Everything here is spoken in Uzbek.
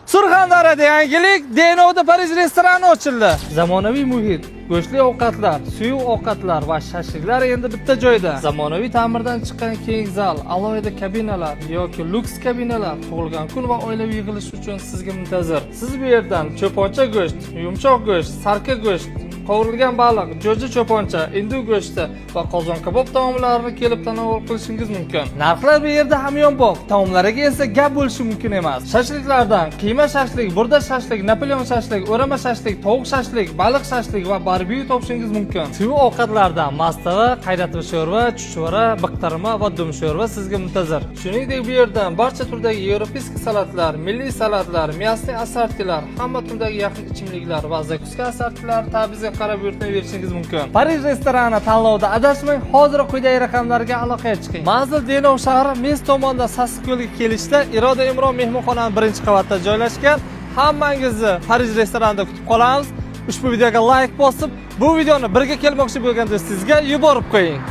Surxondaryoda yangilik Denovda Parij restorani ochildi. Zamonaviy muhit, go'shtli ovqatlar, suyuq ovqatlar va shashliklar endi bitta joyda. Zamonaviy ta'mirdan chiqqan keng zal, alohida kabinalar yoki luks kabinalar tug'ilgan kun va oilaviy yig'ilish uchun sizga muntazir. Siz bu yerdan cho'poncha go'sht, yumshoq go'sht, sarka go'sht, qovurilgan baliq, jo'ja cho'poncha, hindu go'shti va qozon kabob taomlarini kelib tanovul qilishingiz mumkin. Narxlar bu yerda hamyonbop, taomlariga esa gap bo'lishi mumkin emas. Shashliklardan qiyma shashlik, burda shashlik, Napoleon shashlik, o'rama shashlik, tovuq shashlik, baliq shashlik va barbekyu topishingiz mumkin. Suyuq ovqatlardan mastava, qayratma sho'rva, chuchvara, biqtarma va dum sho'rva sizga muntazir. Shuningdek, bu yerdan barcha turdagi yevropeyskiy salatlar, milliy salatlar, miyasli assortilar, hamma turdagi yaqin ichimliklar va zakuska assortilari ta'bizga qarab yuritaverishingiz mumkin. Parij restorani tanlovida adashmang, hozir quyidagi raqamlarga aloqaga chiqing. Manzil Denov shahri Mes tomonidan Sassiqko'lga kelishda Iroda Imron mehmonxonaning birinchi qavatida joylashgan. Hammangizni Parij restoranida kutib qolamiz. Ushbu videoga like bosib, bu videoni birga kelmoqchi bo'lgan do'stingizga yuborib qo'ying.